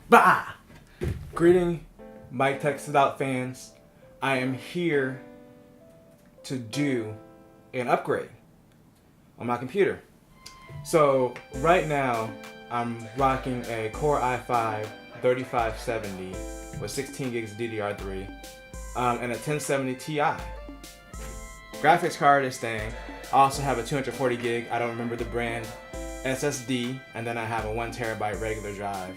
Bah! Greeting, Mike Texted Out fans. I am here to do an upgrade on my computer. So right now, I'm rocking a Core i5 3570 with 16 gigs of DDR3 and a 1070 Ti. Graphics card is staying. I also have a 240 gig, I don't remember the brand, SSD, and then I have a 1 terabyte regular drive.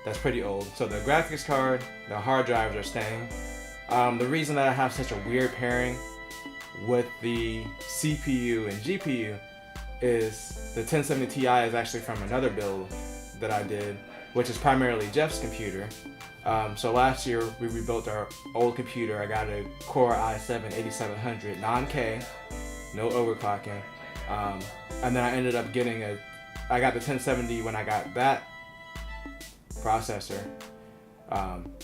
That's pretty old. So the graphics card, the hard drives are staying. The reason that I have such a weird pairing with the CPU and GPU is the 1070 Ti is actually from another build that I did, which is primarily Jeff's computer. So last year we rebuilt our old computer. I got a Core i7 8700 non-K, no overclocking, and then I ended up getting I got the 1070 when I got that processor,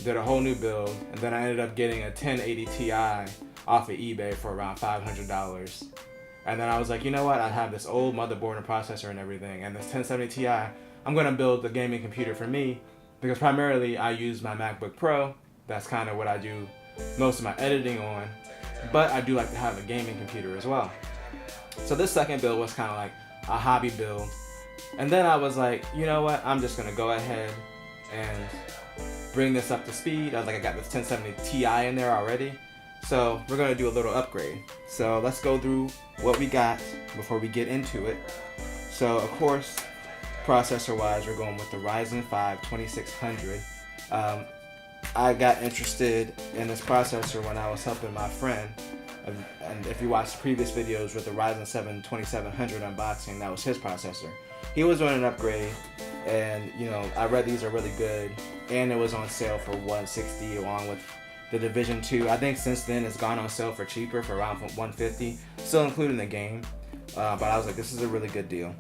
did a whole new build, and then I ended up getting a 1080 Ti off of eBay for around $500. And then I was like, you know what, I have this old motherboard and processor and everything, and this 1070 Ti, I'm going to build the gaming computer for me, because primarily I use my MacBook Pro. That's kind of what I do most of my editing on, but I do like to have a gaming computer as well. So this second build was kind of like a hobby build, and then I was like, you know what, I'm just going to go ahead and bring this up to speed. I was like, I got this 1070 Ti in there already, so we're going to do a little upgrade. So let's go through what we got before we get into it. So of course, processor wise, we're going with the Ryzen 5 2600. I got interested in this processor when I was helping my friend, and if you watch previous videos with the Ryzen 7 2700 unboxing, that was his processor. He was doing an upgrade, and you know, I read these are really good, and it was on sale for $160 along with the Division 2. I think since then it's gone on sale for cheaper, for around $150, still including the game. But I was like, this is a really good deal.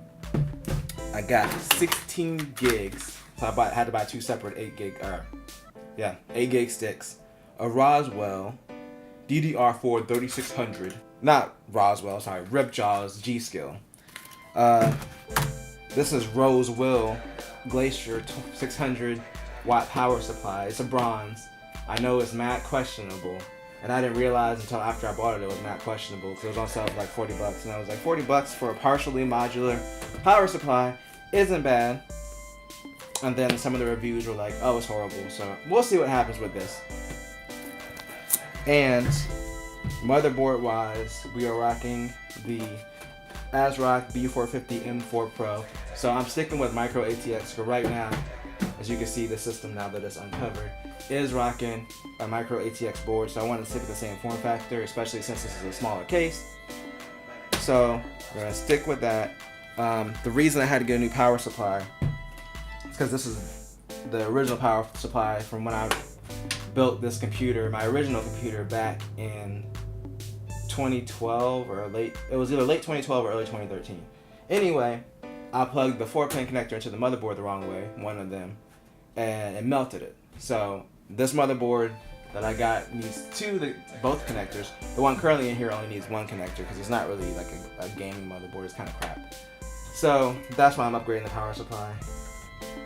I got 16 gigs, so I had to buy two separate 8 gig sticks. A Roswell DDR4 3600, not Roswell, sorry, Ripjaw's G-Skill. This is Roswell Glacier 600 watt power supply. It's a bronze. I know it's mad questionable, and I didn't realize until after I bought it was mad questionable, because it was on sale for like $40, and I was like, $40 for a partially modular power supply isn't bad. And then some of the reviews were like, oh, it's horrible. So we'll see what happens with this. And motherboard wise, we are rocking the ASRock B450 M4 Pro. So I'm sticking with micro ATX for right now. As you can see, the system, now that it's uncovered, is rocking a micro ATX board. So I wanted to stick with the same form factor, especially since this is a smaller case. So we're gonna stick with that. The reason I had to get a new power supply is because this is the original power supply from when I built this computer, my original computer, back in 2012 or it was either late 2012 or early 2013. Anyway, I plugged the 4-pin connector into the motherboard the wrong way, one of them, and it melted it. So this motherboard that I got needs both connectors. The one currently in here only needs one connector because it's not really like a gaming motherboard. It's kind of crap. So that's why I'm upgrading the power supply.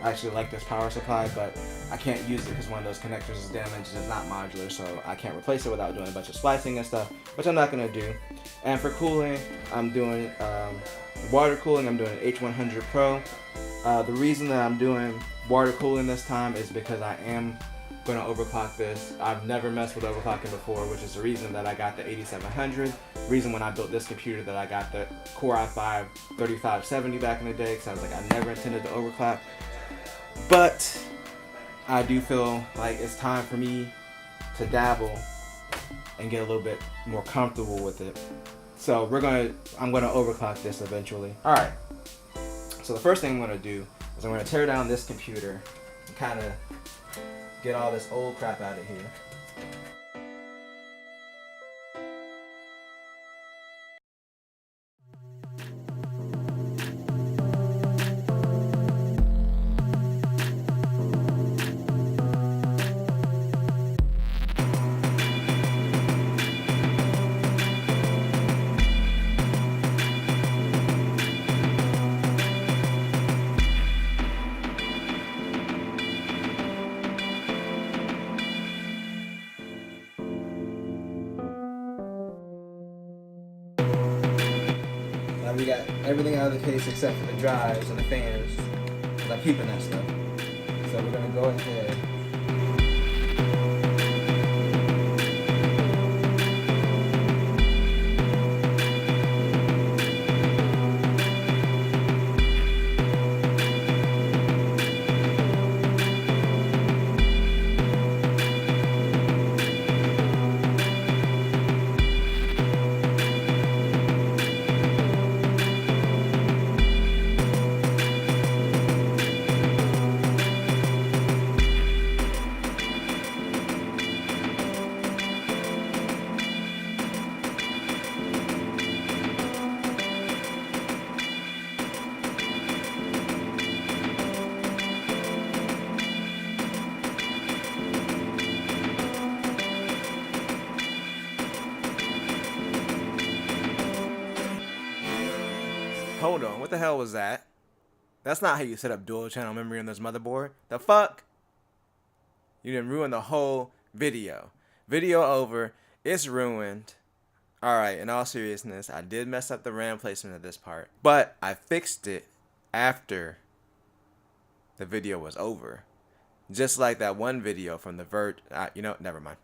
I actually like this power supply, but I can't use it because one of those connectors is damaged and it's not modular, so I can't replace it without doing a bunch of splicing and stuff, which I'm not going to do. And for cooling, I'm doing water cooling. I'm doing an H100 Pro. The reason that I'm doing water cooling this time is because I am going to overclock this. I've never messed with overclocking before, which is the reason that I got the 8700. Reason when I built this computer that I got the Core i5 3570 back in the day, because I was like, I never intended to overclock. But I do feel like it's time for me to dabble and get a little bit more comfortable with it. So I'm gonna overclock this eventually. All right. So the first thing I'm gonna do is I'm gonna tear down this computer and kind of get all this old crap out of here. We got everything out of the case except for the drives and the fans. I'm keeping that stuff. So we're gonna go ahead. Hold on, what the hell was that? That's not how you set up dual channel memory on this motherboard. The fuck? You didn't ruin the whole video. Video over. It's ruined. Alright, in all seriousness, I did mess up the RAM placement of this part, but I fixed it after the video was over. Just like that one video from the Vert. You know, never mind.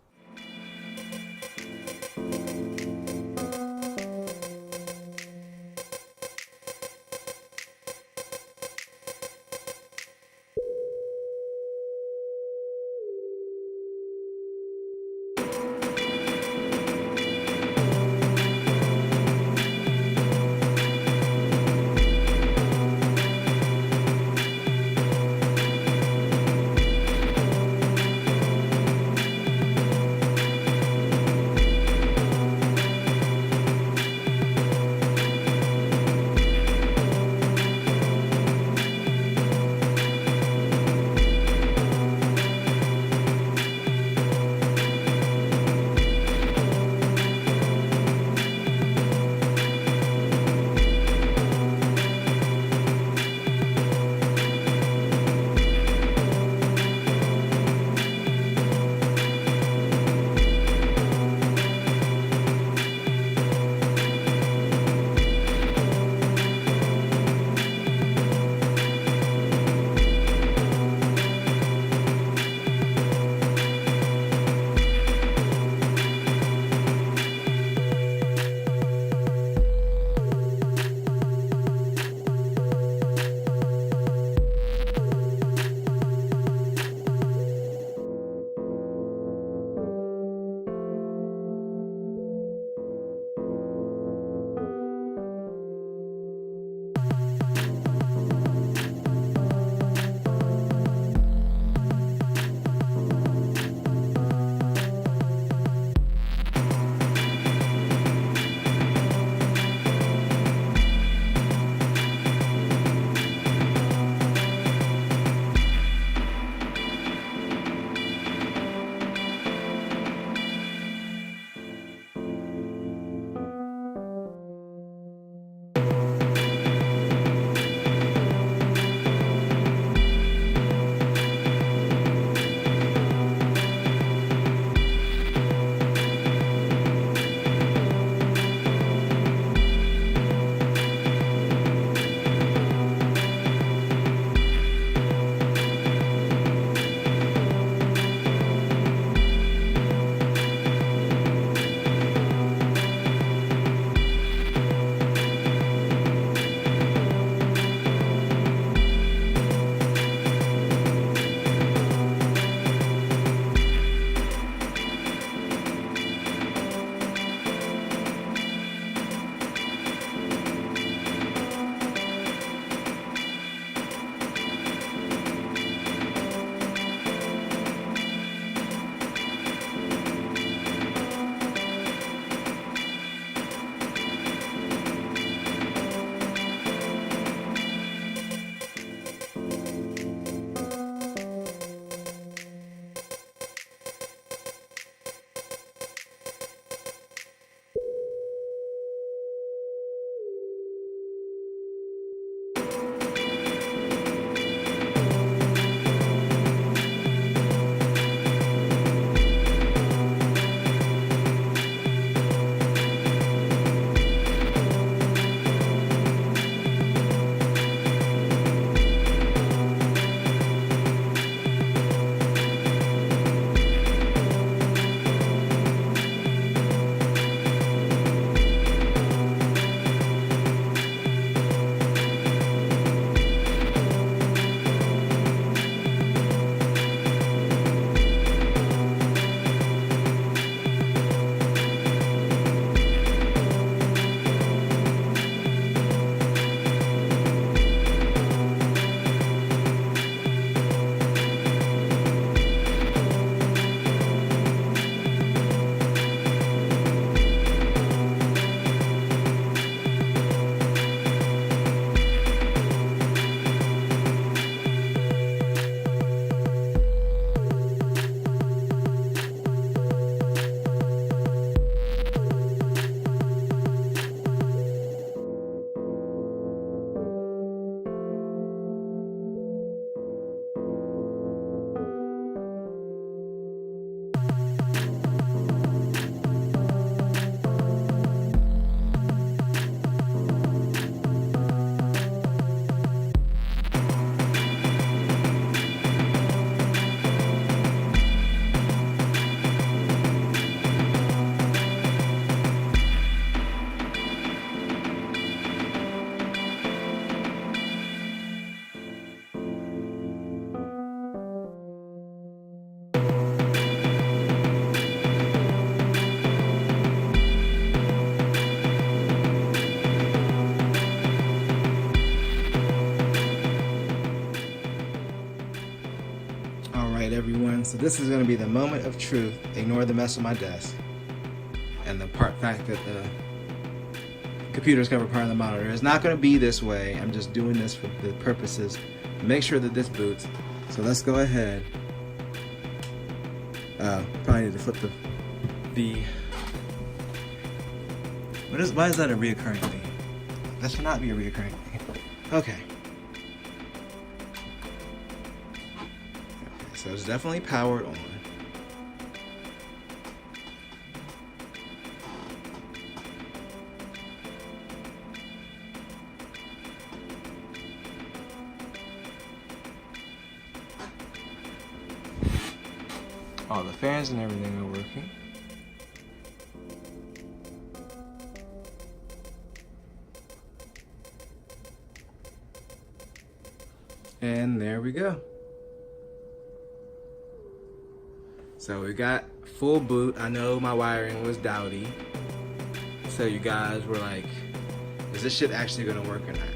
Alright everyone, so this is going to be the moment of truth. Ignore the mess on my desk and the fact that the computer's covered part of the monitor. It's not going to be this way. I'm just doing this for the purposes to make sure that this boots. So let's go ahead. Probably need to flip the why is that a reoccurring thing? That should not be a reoccurring thing. Okay. So it's definitely powered on. All the fans and everything are working. And there we go. So we got full boot. I know my wiring was dowdy. So you guys were like, is this shit actually gonna work or not?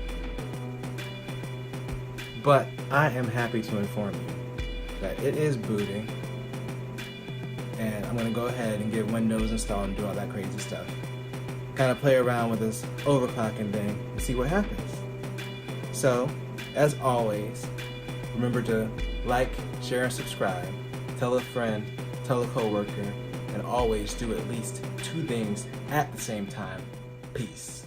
But I am happy to inform you that it is booting. And I'm gonna go ahead and get Windows installed and do all that crazy stuff. Kind of play around with this overclocking thing and see what happens. So, as always, remember to like, share, and subscribe. Tell a friend, tell a coworker, and always do at least 2 things at the same time. Peace.